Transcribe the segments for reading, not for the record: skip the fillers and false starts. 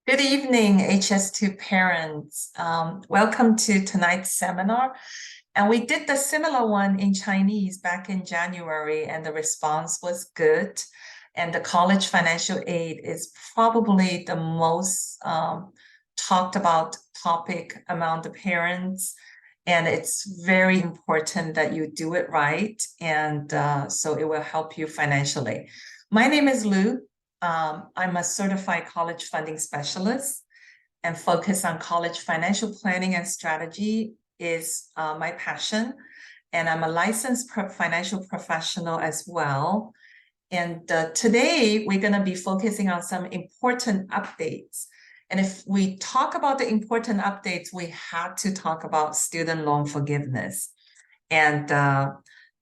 Good evening, HS2 parents. Welcome to tonight's seminar. And we did the similar one in Chinese back in January, and the response was good. And the college financial aid is probably the most talked about topic among the parents. And it's very important that you do it right. And so it will help you financially. My name is Lou. I'm a certified college funding specialist, and focus on college financial planning and strategy is my passion. And I'm a licensed financial professional as well. And today we're going to be focusing on some important updates. And if we talk about the important updates, we had to talk about student loan forgiveness. And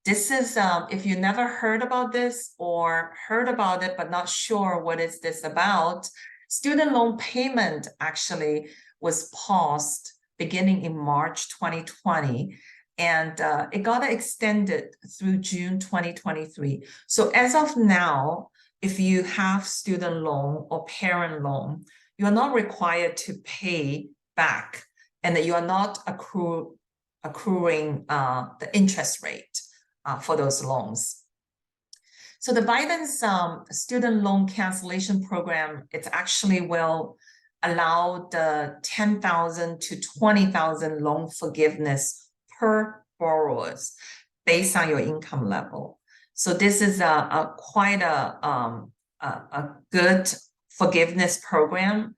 this is, if you never heard about this or heard about it but not sure what is this about, student loan payment actually was paused beginning in March 2020, and it got extended through June 2023. So as of now, if you have student loan or parent loan, you are not required to pay back, and that you are not accruing the interest rate for those loans. So the Biden's student loan cancellation program, it actually will allow the 10,000 to 20,000 loan forgiveness per borrowers based on your income level. So this is quite a good forgiveness program,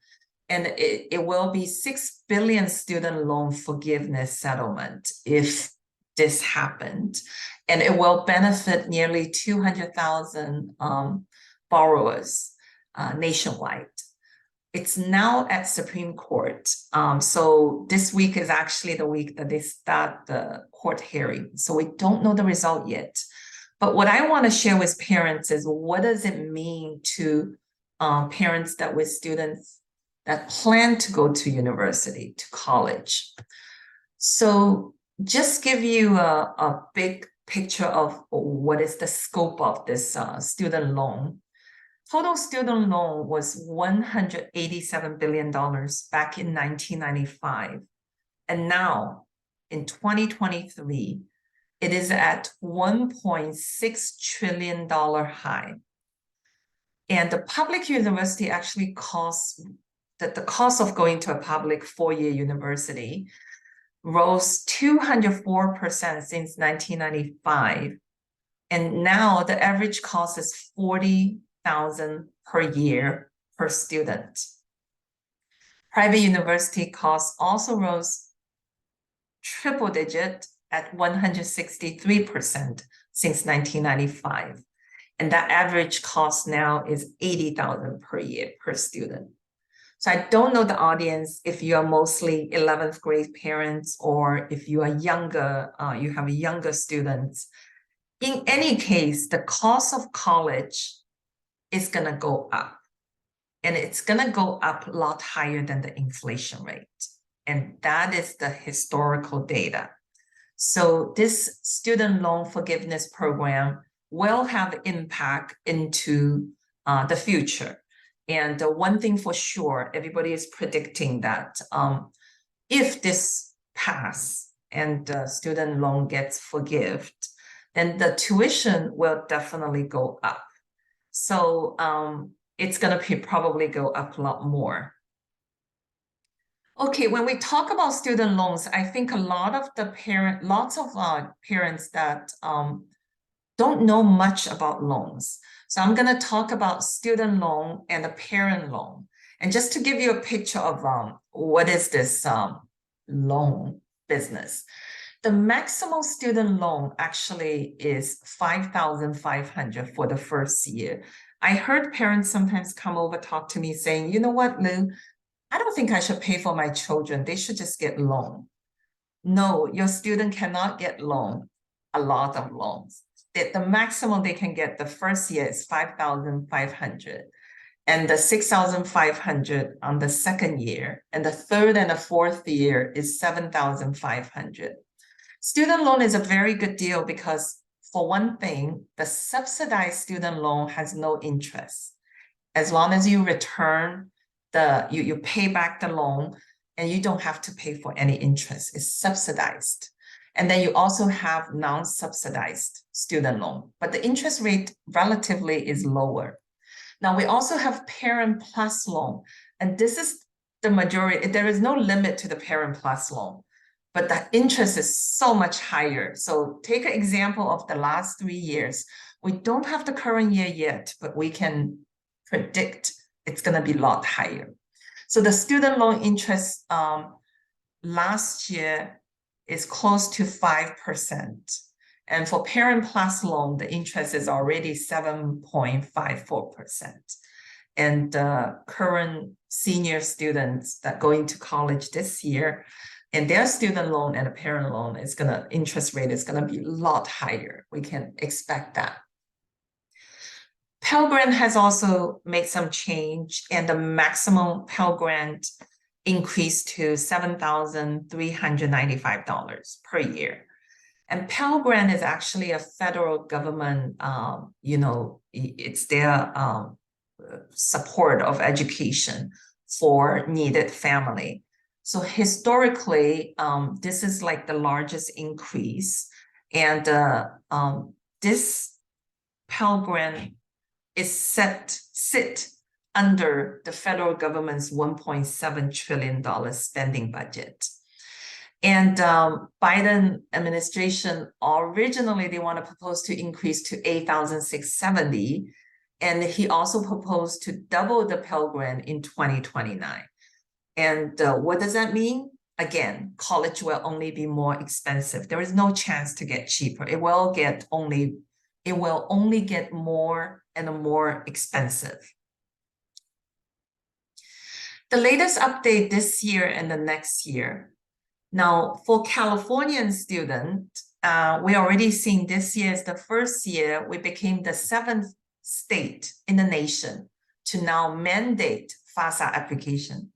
and it will be 6 billion student loan forgiveness settlement if this happened, and it will benefit nearly 200,000 borrowers nationwide. It's now at Supreme Court. So this week is actually the week that they start the court hearing. So we don't know the result yet. But what I want to share with parents is, what does it mean to parents that with students that plan to go to university, to college? So just give you a big picture of what is the scope of this student loan. Total student loan was $187 billion back in 1995. And now in 2023, it is at $1.6 trillion high. And the public university actually costs, the cost of going to a public four-year university rose 204% since 1995. And now the average cost is $40,000 per year per student. Private university costs also rose triple digit at 163% since 1995. And that average cost now is $80,000 per year per student. So I don't know the audience, if you are mostly 11th grade parents, or if you are younger, you have younger students. In any case, the cost of college is going to go up, and it's going to go up a lot higher than the inflation rate. And that is the historical data. So this student loan forgiveness program will have impact into the future. And one thing for sure, everybody is predicting that if this passes and the student loan gets forgiven, then the tuition will definitely go up. So it's going to probably go up a lot more. Okay, when we talk about student loans, I think lots of parents that don't know much about loans. So I'm going to talk about student loan and the parent loan. And just to give you a picture of what is this loan business. The maximum student loan actually is $5,500 for the first year. I heard parents sometimes come over, talk to me saying, you know what, Lou, I don't think I should pay for my children. They should just get loan. No, your student cannot get loan, a lot of loans. The maximum they can get the first year is $5,500, and the $6,500 on the second year, and the third and the fourth year is $7,500. Student loan is a very good deal because, for one thing, the subsidized student loan has no interest. As long as you return you pay back the loan and you don't have to pay for any interest. It's subsidized. And then you also have non-subsidized student loan, but the interest rate relatively is lower. Now we also have Parent Plus loan, and this is the majority. There is no limit to the Parent Plus loan, but the interest is so much higher. So take an example of the last 3 years. We don't have the current year yet, but we can predict it's going to be a lot higher. So the student loan interest last year is close to 5%. And for Parent Plus loan, the interest is already 7.54%. And current senior students that going to college this year, and their student loan and a parent loan is interest rate is gonna be a lot higher. We can expect that. Pell Grant has also made some change, and the maximum Pell Grant increased to $7,395 per year. And Pell Grant is actually a federal government, it's their support of education for needed family. So historically, this is like the largest increase. And this Pell Grant is sit under the federal government's $1.7 trillion spending budget. And Biden administration, originally they want to propose to increase to $8,670. And he also proposed to double the Pell Grant in 2029. And what does that mean? Again, college will only be more expensive. There is no chance to get cheaper. It will only get more and more expensive. The latest update this year and the next year. Now, for Californian students, we already seen this year is the first year we became the 7th state in the nation to now mandate FAFSA application.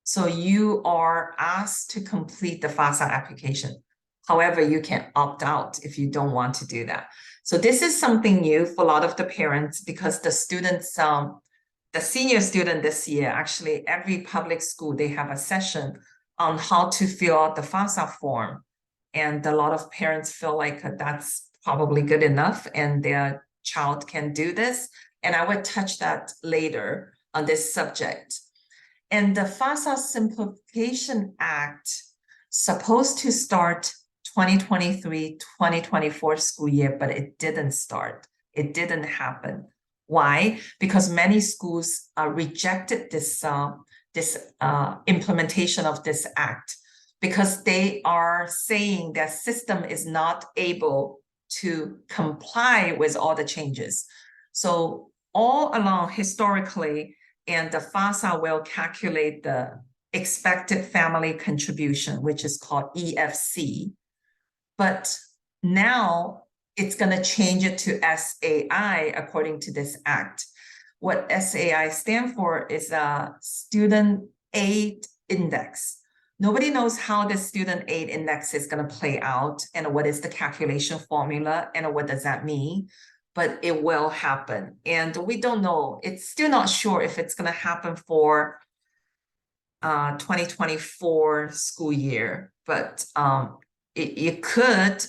So you are asked to complete the FAFSA application. However, you can opt out if you don't want to do that. So this is something new for a lot of the parents, because the students, the senior student this year, actually every public school, they have a session on how to fill out the FAFSA form. And a lot of parents feel like that's probably good enough and their child can do this. And I will touch that later on this subject. And the FAFSA Simplification Act supposed to start 2023-2024 school year, but it didn't start. It didn't happen. Why? Because many schools rejected this implementation of this act, because they are saying their system is not able to comply with all the changes. So all along historically, and the FAFSA will calculate the expected family contribution, which is called EFC. But now it's going to change it to SAI according to this act. What SAI stands for is a Student Aid Index. Nobody knows how the Student Aid Index is going to play out and what is the calculation formula and what does that mean, but it will happen. And we don't know. It's still not sure if it's going to happen for 2024 school year, but it could.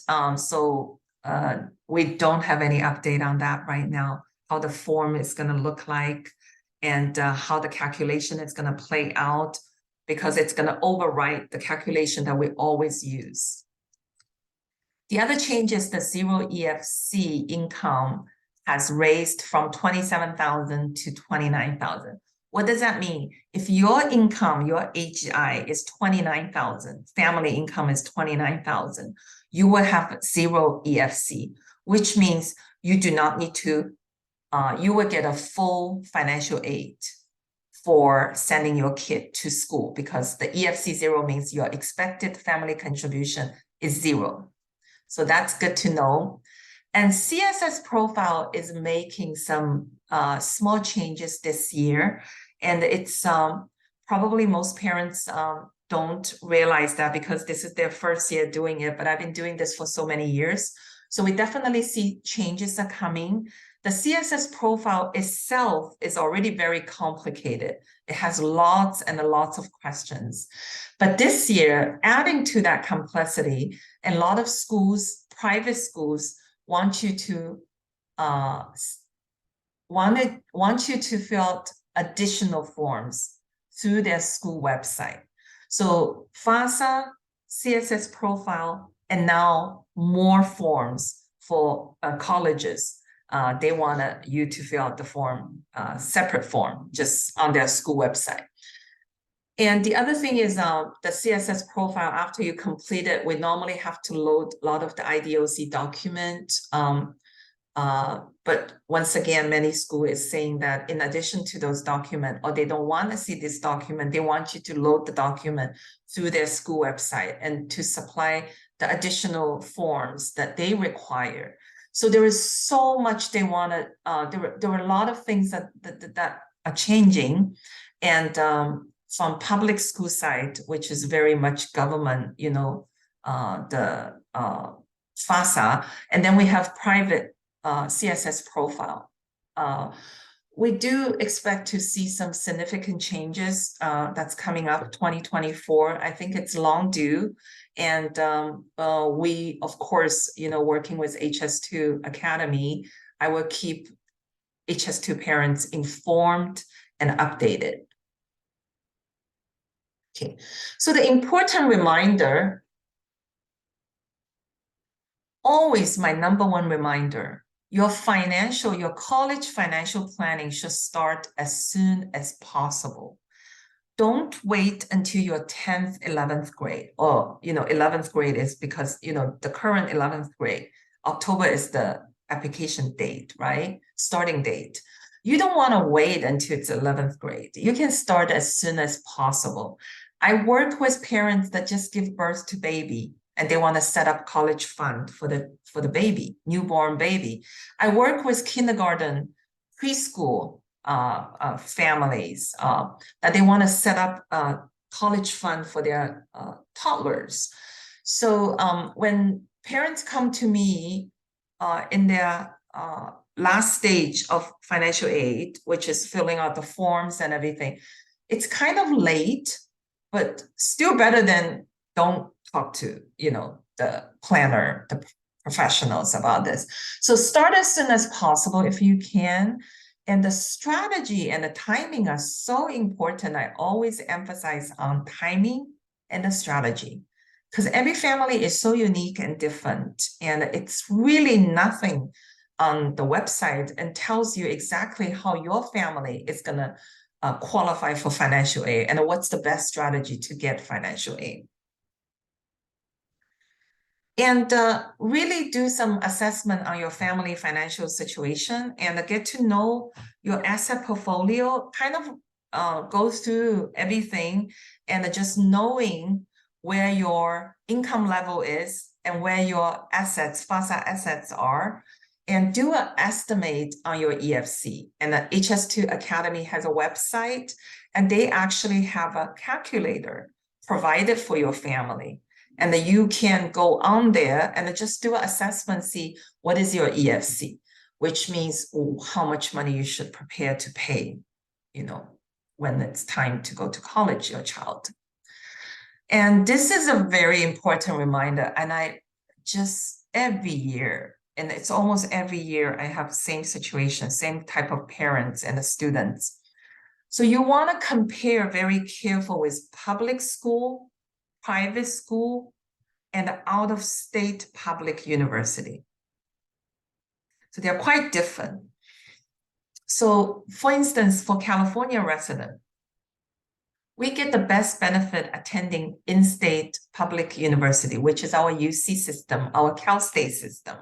We don't have any update on that right now, how the form is going to look like and how the calculation is going to play out, because it's going to overwrite the calculation that we always use. The other change is the zero EFC income has raised from $27,000 to $29,000. What does that mean? If your income, your AGI is $29,000, family income is $29,000, you will have zero EFC, which means you do not need to, you will get a full financial aid for sending your kid to school, because the EFC zero means your expected family contribution is zero. So that's good to know. And CSS Profile is making some small changes this year. And it's probably most parents don't realize that because this is their first year doing it, but I've been doing this for so many years. So we definitely see changes are coming. the CSS profile itself is already very complicated. It has lots and lots of questions. But this year, adding to that complexity, a lot of schools, private schools, want you to fill out additional forms through their school website. So FAFSA, CSS profile, and now more forms for colleges. They want you to fill out the form, separate form, just on their school website. And the other thing is the CSS profile, after you complete it, we normally have to load a lot of the IDOC document. But once again, many schools is saying that in addition to those documents, or they don't want to see this document, they want you to load the document through their school website and to supply the additional forms that they require. So there is so much they want to, there were a lot of things that are changing. And from public school side, which is very much government, the FAFSA, and then we have private CSS profile. We do expect to see some significant changes that's coming up 2024. I think it's long due. And we, of course, working with HS2 Academy, I will keep HS2 parents informed and updated. Okay, so the important reminder, always my number one reminder, your college financial planning should start as soon as possible. Don't wait until your 10th, 11th grade, or, 11th grade is because, the current 11th grade, October is the application date, right? Starting date. You don't want to wait until it's 11th grade. You can start as soon as possible. I work with parents that just give birth to baby and they want to set up college fund for the baby, newborn baby. I work with kindergarten, preschool families that they want to set up a college fund for their toddlers. So when parents come to me in their last stage of financial aid, which is filling out the forms and everything, it's kind of late, but still better than don't talk to, the planner, the professionals about this. So start as soon as possible if you can. And the strategy and the timing are so important. I always emphasize on timing and the strategy, because every family is so unique and different. And it's really nothing on the website and tells you exactly how your family is going to qualify for financial aid and what's the best strategy to get financial aid. And really do some assessment on your family financial situation and get to know your asset portfolio, kind of go through everything and just knowing where your income level is and where your assets, FAFSA assets are, and do an estimate on your EFC. And the HS2 Academy has a website, and they actually have a calculator provided for your family. And then you can go on there and just do an assessment, see what is your EFC, which means how much money you should prepare to pay, when it's time to go to college, your child. And this is a very important reminder. And I just every year, and it's almost every year, I have same situation, same type of parents and the students. So you want to compare very careful with public school, private school, and out-of-state public university. So they're quite different. So for instance, for California resident, we get the best benefit attending in-state public university, which is our UC system, our Cal State system.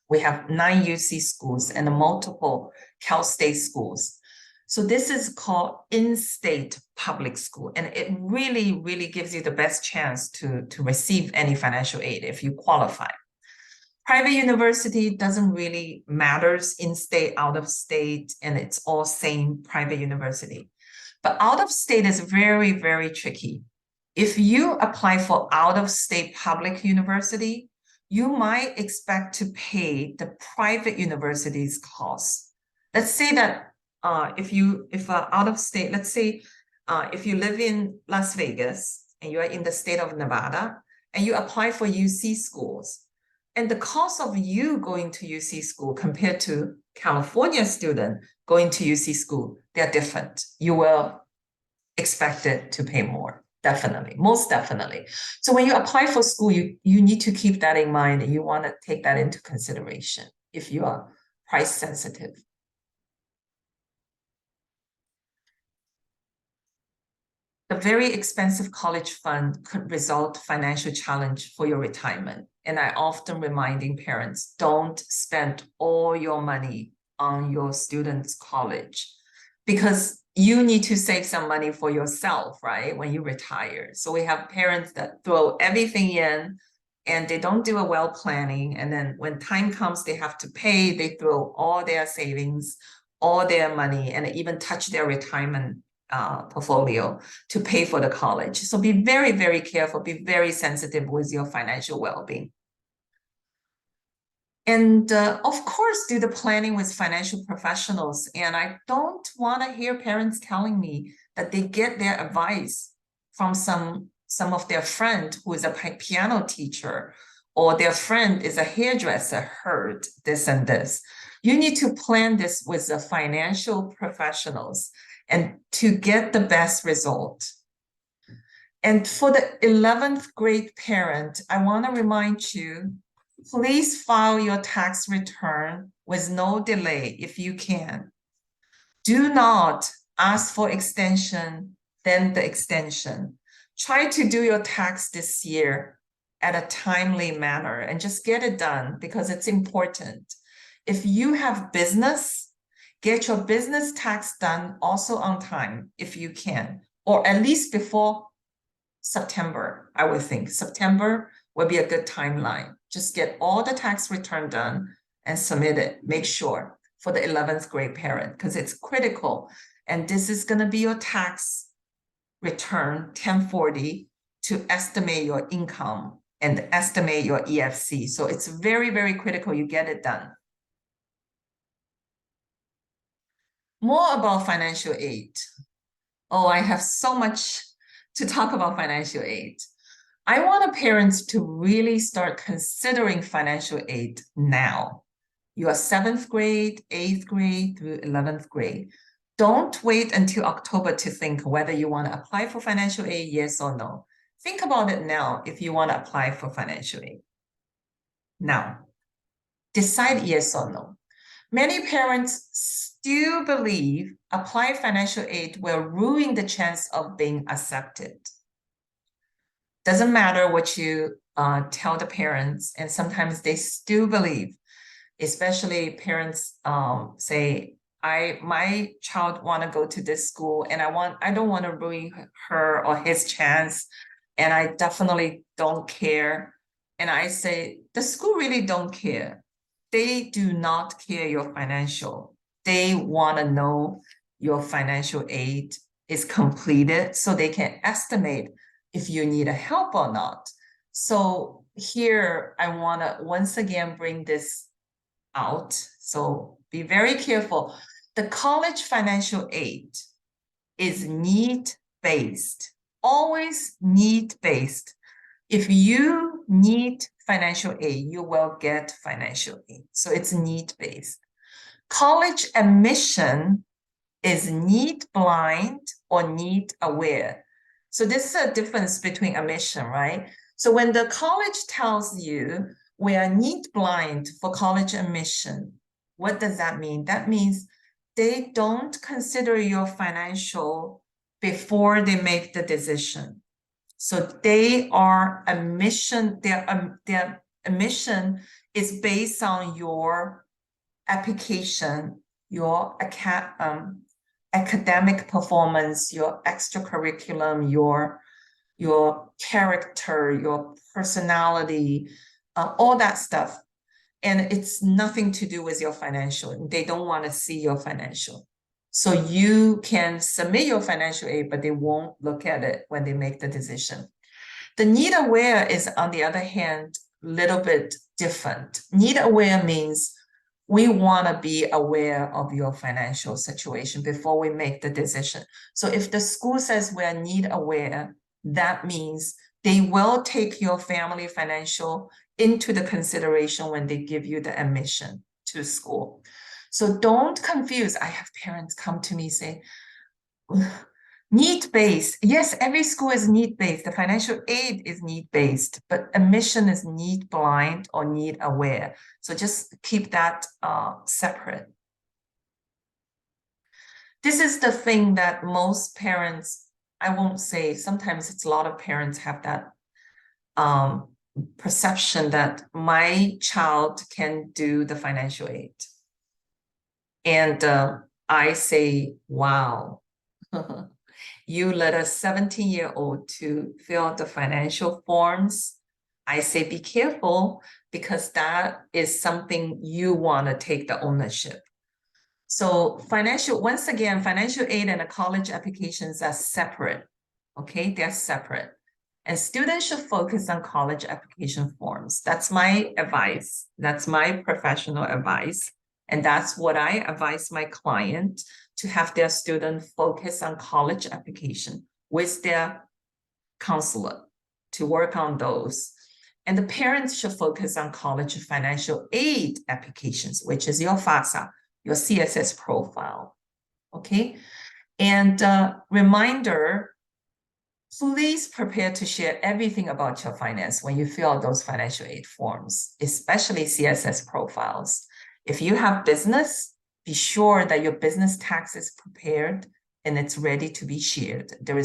We have 9 UC schools and multiple Cal State schools. So this is called in-state public school. And it really, really gives you the best chance to receive any financial aid if you qualify. Private university doesn't really matter, in-state, out-of-state, and it's all same private university. But out-of-state is very, very tricky. If you apply for out-of-state public university, you might expect to pay the private university's costs Let's say that if out of state, let's say if you live in Las Vegas and you are in the state of Nevada and you apply for UC schools, and the cost of you going to UC school compared to California student going to UC school, they're different. You will expect it to pay more, definitely, most definitely. So when you apply for school, you need to keep that in mind, and you want to take that into consideration if you are price sensitive. A very expensive college fund could result financial challenge for your retirement. And I often reminding parents, don't spend all your money on your students' college, because you need to save some money for yourself, right? When you retire. So we have parents that throw everything in and they don't do a well planning. And then when time comes, they have to pay, they throw all their savings, all their money, and even touch their retirement portfolio to pay for the college. So be very, very careful, be very sensitive with your financial well-being. And of course, do the planning with financial professionals. And I don't want to hear parents telling me that they get their advice from some of their friend who is a piano teacher, or their friend is a hairdresser, heard this and this. You need to plan this with the financial professionals and to get the best result. And for the 11th grade parent, I want to remind you, please file your tax return with no delay if you can. Do not ask for extension, then the extension. Try to do your tax this year at a timely manner and just get it done, because it's important. If you have business, get your business tax done also on time if you can, or at least before September. I would think September will be a good timeline. Just get all the tax return done and submit it. Make sure for the 11th grade parent, because it's critical. And this is going to be your tax return 1040 to estimate your income and estimate your EFC. So it's very, very critical you get it done. More about financial aid. Oh, I have so much to talk about financial aid. I want parents to really start considering financial aid now. You are 7th grade, 8th grade through 11th grade. Don't wait until October to think whether you want to apply for financial aid, yes or no. Think about it now if you want to apply for financial aid. Now, decide yes or no. Many parents still believe applying financial aid will ruin the chance of being accepted. Doesn't matter what you tell the parents, and sometimes they still believe, especially parents say, my child want to go to this school, and I don't want to ruin her or his chance, and I definitely don't care. And I say, the school really don't care. They do not care your financial. They want to know your financial aid is completed so they can estimate if you need a help or not. So here I want to once again bring this out. So be very careful. The college financial aid is need-based, always need-based. If you need financial aid, you will get financial aid. So it's need-based. College admission is need-blind or need-aware. So this is a difference between admission, right? So when the college tells you we are need-blind for college admission, what does that mean? That means they don't consider your financial before they make the decision. So they are admission, their admission is based on your application, your academic performance, your extracurriculum, your character, your personality, all that stuff. And it's nothing to do with your financial. They don't want to see your financial. So you can submit your financial aid, but they won't look at it when they make the decision. The need aware is, on the other hand, a little bit different. Need aware means we want to be aware of your financial situation before we make the decision. So if the school says we're need aware, that means they will take your family financial into the consideration when they give you the admission to school. So don't confuse. I have parents come to me say, need-based. Yes, every school is need-based. The financial aid is need-based, but admission is need-blind or need-aware. So just keep that separate. This is the thing that most parents, I won't say, sometimes it's a lot of parents have that perception that my child can do the financial aid. And I say, wow, you let a 17-year-old to fill out the financial forms. I say, be careful, because that is something you want to take the ownership. So once again, financial aid and the college applications are separate. Okay, they're separate. And students should focus on college application forms. That's my advice. That's my professional advice. And that's what I advise my client, to have their student focus on college application with their counselor to work on those. And the parents should focus on college financial aid applications, which is your FAFSA, your CSS profile. Okay. And reminder, please prepare to share everything about your finance when you fill out those financial aid forms, especially CSS profiles. If you have business, be sure that your business tax is prepared and it's ready to be shared. There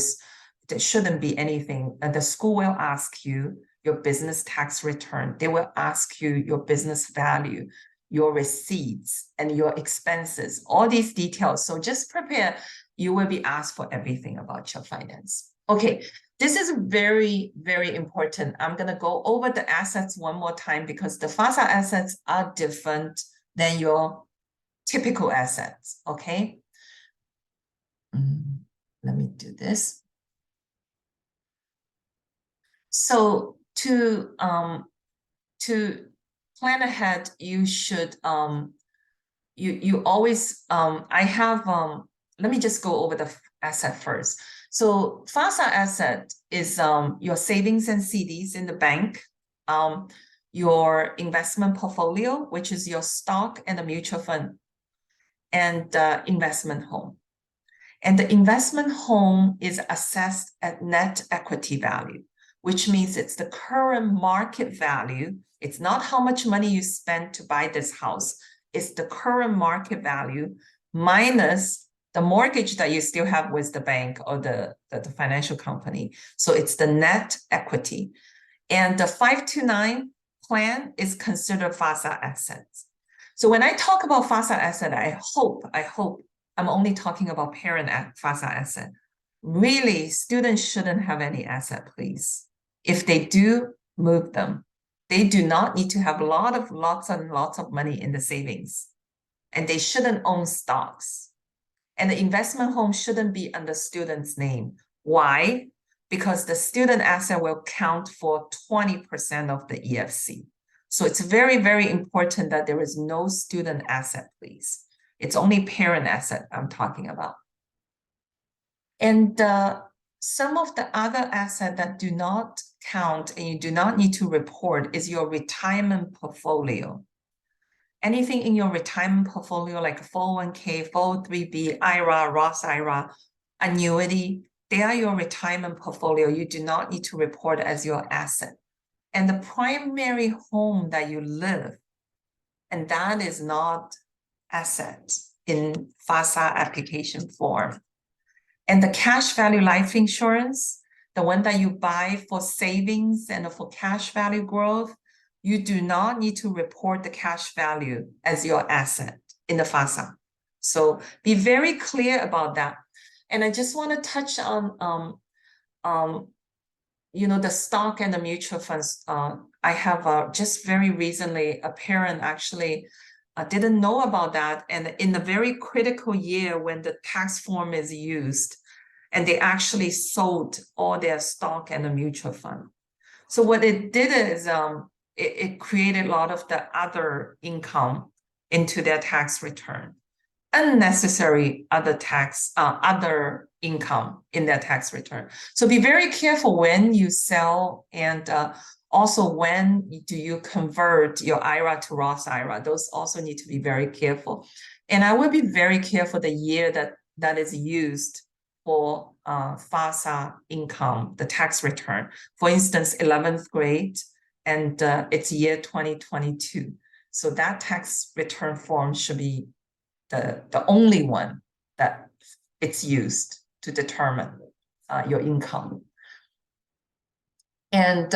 shouldn't be anything. The school will ask you your business tax return. They will ask you your business value, your receipts, and your expenses, all these details. So just prepare. You will be asked for everything about your finance. Okay, this is very, very important. I'm going to go over the assets one more time, because the FAFSA assets are different than your typical assets. Okay. Let me do this. So to plan ahead, you should you always let me just go over the asset first. So FAFSA asset is your savings and CDs in the bank, your investment portfolio, which is your stock and the mutual fund, and investment home. And the investment home is assessed at net equity value, which means it's the current market value. It's not how much money you spent to buy this house. It's the current market value minus the mortgage that you still have with the bank or the financial company. So it's the net equity. And the 529 plan is considered FAFSA assets. So when I talk about FAFSA asset, I hope I'm only talking about parent FAFSA asset. Really, students shouldn't have any asset, please. If they do, move them. They do not need to have lots and lots of money in the savings. And they shouldn't own stocks. And the investment home shouldn't be under student's name. Why? Because the student asset will count for 20% of the EFC. So it's very, very important that there is no student asset, please. It's only parent asset I'm talking about. And some of the other assets that do not count and you do not need to report is your retirement portfolio. Anything in your retirement portfolio, like 401k, 403b, IRA, Roth IRA, annuity, they are your retirement portfolio. You do not need to report as your asset. And the primary home that you live, and that is not asset in FAFSA application form. And the cash value life insurance, the one that you buy for savings and for cash value growth, you do not need to report the cash value as your asset in the FAFSA. So be very clear about that. And I just want to touch on, the stock and the mutual funds. I have just very recently, a parent actually didn't know about that. And in a very critical year when the tax form is used, and they actually sold all their stock and the mutual fund. So what it did is it created a lot of the other income into their tax return. Unnecessary other income in their tax return. So be very careful when you sell, and also when do you convert your IRA to Roth IRA. Those also need to be very careful. And I will be very careful the year that is used for FAFSA income, the tax return. For instance, 11th grade, and it's year 2022. So that tax return form should be the only one that it's used to determine your income. And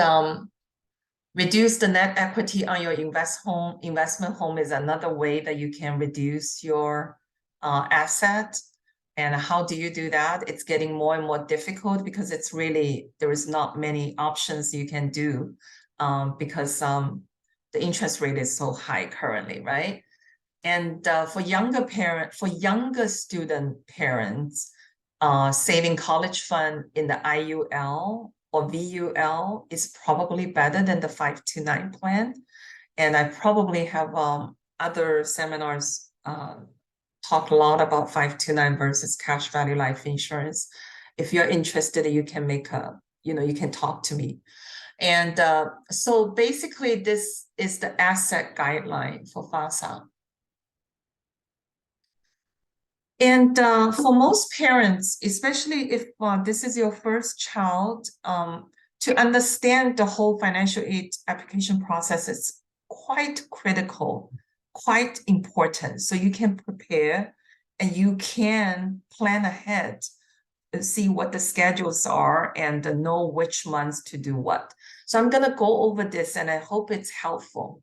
reduce the net equity on your investment home is another way that you can reduce your asset. And how do you do that? It's getting more and more difficult because it's really, there is not many options you can do because the interest rate is so high currently, right? And for younger student parents, saving college fund in the IUL or VUL is probably better than the 529 plan. And I probably have other seminars talk a lot about 529 versus cash value life insurance. If you're interested, you can you can talk to me. And so basically this is the asset guideline for FAFSA. And for most parents, especially if this is your first child, to understand the whole financial aid application process is quite critical, quite important. So you can prepare and you can plan ahead and see what the schedules are and know which months to do what. So I'm going to go over this and I hope it's helpful.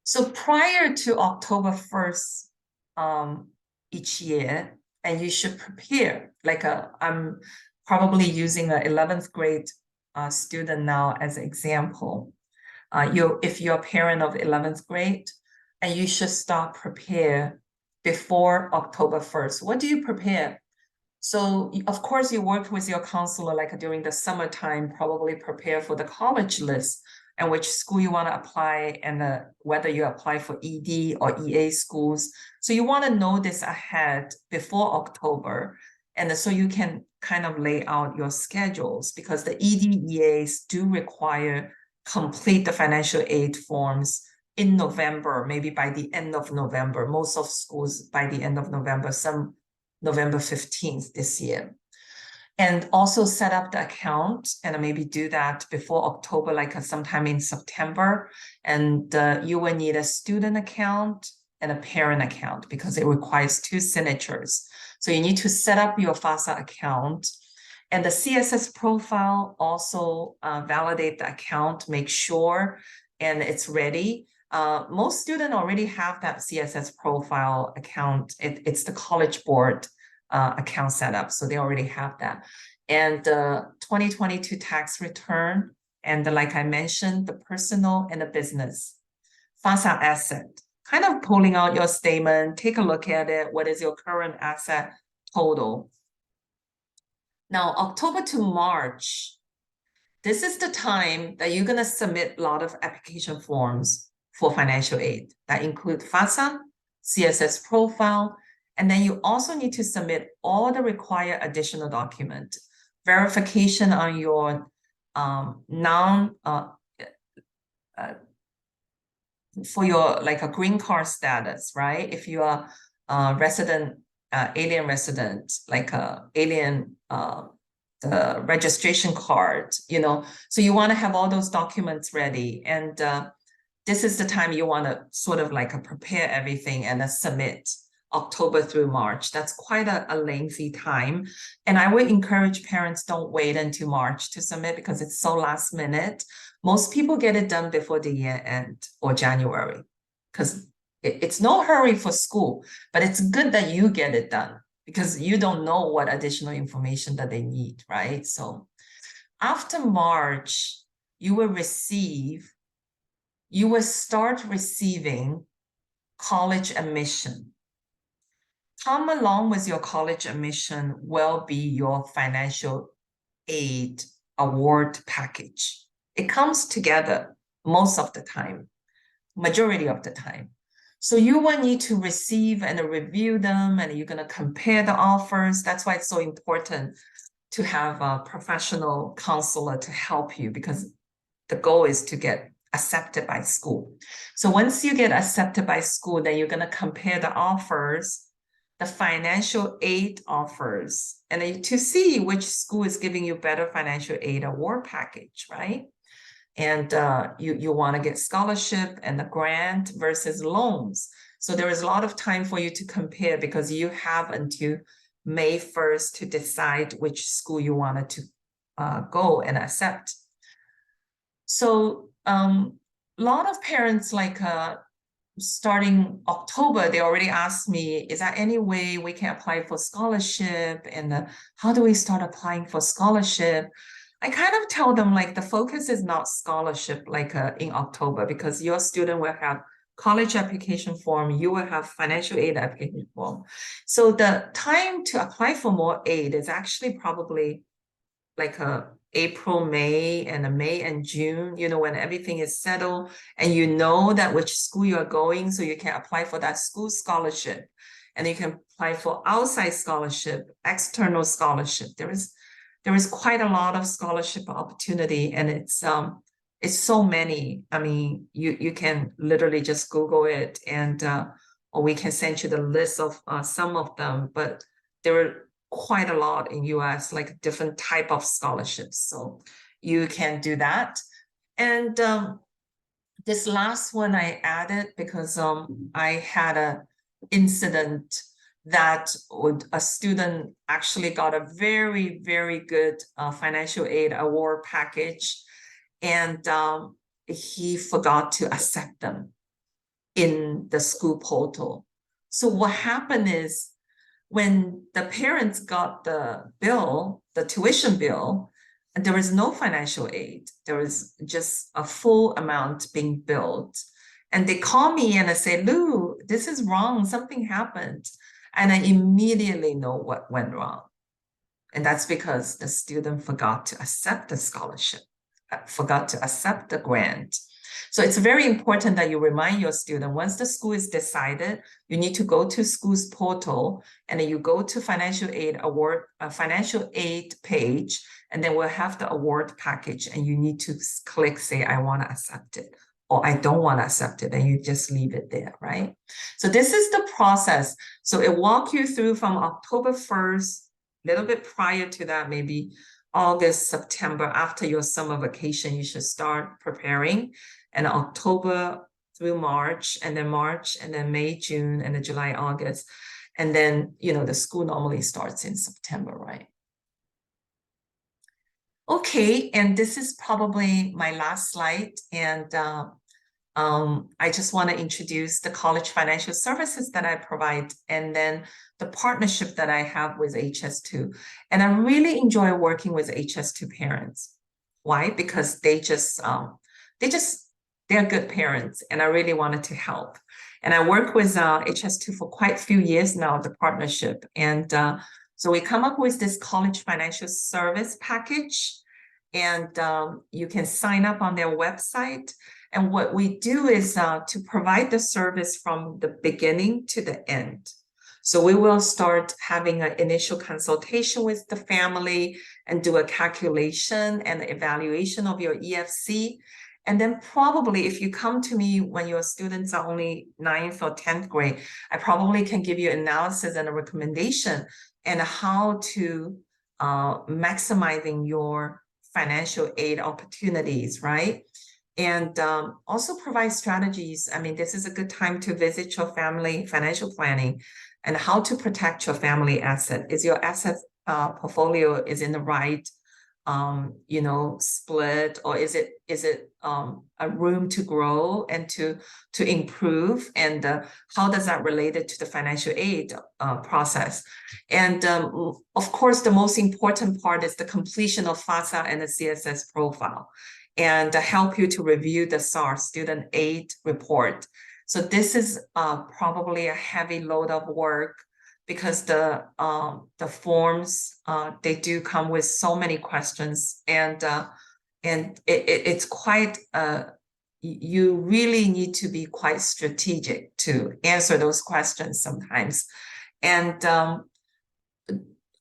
So prior to October 1st, each year, and you should prepare. Like I'm probably using an 11th grade student now as an example. If you're a parent of 11th grade, and you should start prepare before October 1st. What do you prepare? So of course you work with your counselor like during the summertime, probably prepare for the college list and which school you want to apply, and whether you apply for ED or EA schools. So you want to know this ahead before October. And so you can kind of lay out your schedules, because the ED, EAs do require complete the financial aid forms in November, maybe by the end of November. Most of schools by the end of November, some November 15th this year. And also set up the account and maybe do that before October, like sometime in September. And you will need a student account and a parent account because it requires 2 signatures. So you need to set up your FAFSA account. And the CSS profile also validate the account, make sure, and it's ready. Most students already have that CSS profile account. It's the College Board account setup, so they already have that. And the 2022 tax return, and like I mentioned, the personal and the business FAFSA asset. Kind of pulling out your statement, take a look at it. What is your current asset total? Now, October to March, this is the time that you're going to submit a lot of application forms for financial aid that include FAFSA, CSS profile, and then you also need to submit all the required additional documents, verification on your for your like a green card status, right? If you are resident, alien resident, like a alien, the registration card, so you want to have all those documents ready. And this is the time you want to sort of like prepare everything and submit. October through March. That's quite a lengthy time. And I would encourage parents, don't wait until March to submit because it's so last minute. Most people get it done before the year end or January because it's no hurry for school, but it's good that you get it done because you don't know what additional information that they need, right? So after March, you will start receiving college admission. Come along with your college admission will be your financial aid award package. It comes together most of the time. majority of the time. So you will need to receive and review them, and you're going to compare the offers. That's why it's so important to have a professional counselor to help you, because the goal is to get accepted by school. So once you get accepted by school, then you're going to compare the offers, the financial aid offers, and then to see which school is giving you better financial aid award package, right? And you want to get scholarship and the grant versus loans. So there is a lot of time for you to compare, because you have until May 1st to decide which school you wanted to go and accept. So a lot of parents, like starting October, they already asked me, is there any way we can apply for scholarship? And how do we start applying for scholarship? I kind of tell them, like, the focus is not scholarship, like in October, because your student will have college application form, you will have financial aid application form. So the time to apply for more aid is actually probably like April, May and June, you know, when everything is settled and you know that which school you are going, so you can apply for that school scholarship, and you can apply for outside scholarship, external scholarship. There is quite a lot of scholarship opportunity, and it's so many. I mean, you can literally just Google it, and or we can send you the list of some of them, but there are quite a lot in US, like different type of scholarships. So you can do that. And this last one I added because I had an incident that a student actually got a very, very good financial aid award package, and he forgot to accept them in the school portal. So what happened is, when the parents got the bill, the tuition bill, and there was no financial aid, there was just a full amount being billed. And they call me and I say, Lou, this is wrong, something happened. And I immediately know what went wrong. And that's because the student forgot to accept the scholarship, forgot to accept the grant. So it's very important that you remind your student, once the school is decided, you need to go to school's portal, and then you go to financial aid award, financial aid page, and then we'll have the award package, and you need to click, say, I want to accept it, or I don't want to accept it, and you just leave it there, right? So this is the process. So it walks you through from October 1st, a little bit prior to that, maybe August, September, after your summer vacation, you should start preparing. And October through March, and then May, June, and then July, August. And then, you know, the school normally starts in September, right? Okay, and this is probably my last slide. And I just want to introduce the college financial services that I provide, and then the partnership that I have with HS2. And I really enjoy working with HS2 parents. Why? Because they're good parents, and I really wanted to help. And I work with HS2 for quite a few years now, the partnership. And so we come up with this college financial service package, and you can sign up on their website. And what we do is to provide the service from the beginning to the end. So we will start having an initial consultation with the family and do a calculation and evaluation of your EFC. And then probably if you come to me when your students are only 9th or 10th grade, I probably can give you analysis and a recommendation and how to maximizing your financial aid opportunities, right? And also provide strategies. I mean, this is a good time to visit your family financial planning and how to protect your family asset. Is your asset portfolio is in the right you know, split, or is it a room to grow and to improve, and how does that relate to the financial aid process? And of course, the most important part is the completion of FAFSA and the CSS profile, and help you to review the SAR, student aid report. So this is probably a heavy load of work, because the forms, they do come with so many questions, and it's quite a you really need to be quite strategic to answer those questions sometimes. And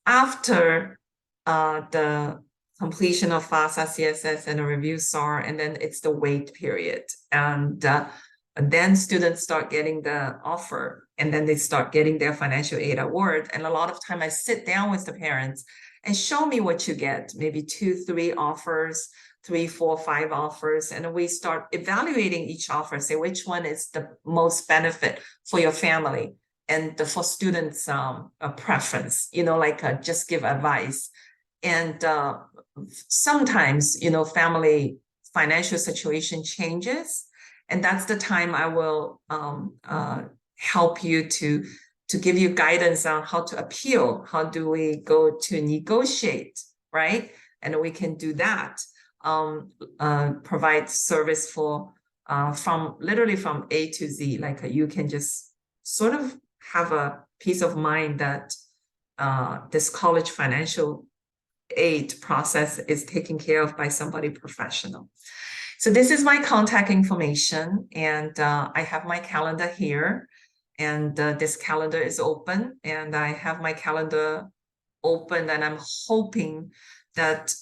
after the completion of FAFSA, CSS, and a review SAR, and then it's the wait period. And then students start getting the offer, and then they start getting their financial aid award. And a lot of time I sit down with the parents and show me what you get, maybe 2, 3 offers, 3, 4, 5 offers, and we start evaluating each offer, say which one is the most benefit for your family and for students' preference, like just give advice. And sometimes, family financial situation changes, and that's the time I will help you to give you guidance on how to appeal. How do we go to negotiate, right? And we can do that. Provide service for literally from A to Z. Like you can just sort of have a peace of mind that this college financial aid process is taken care of by somebody professional. So this is my contact information, and I have my calendar here, and this calendar is open, and I have my calendar open, and I'm hoping that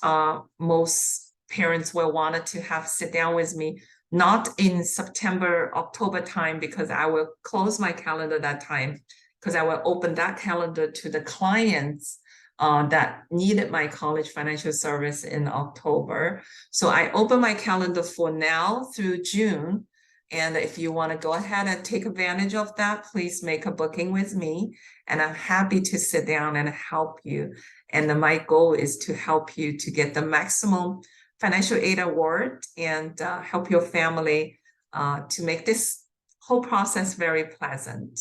most parents will want to sit down with me, not in September, October time, because I will close my calendar that time, because I will open that calendar to the clients that needed my college financial service in October. So I open my calendar for now through June. And if you want to go ahead and take advantage of that, please make a booking with me. And I'm happy to sit down and help you. And my goal is to help you to get the maximum financial aid award and help your family to make this whole process very pleasant.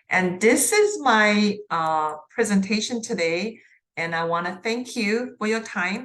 And this is my presentation today. And I want to thank you for your time.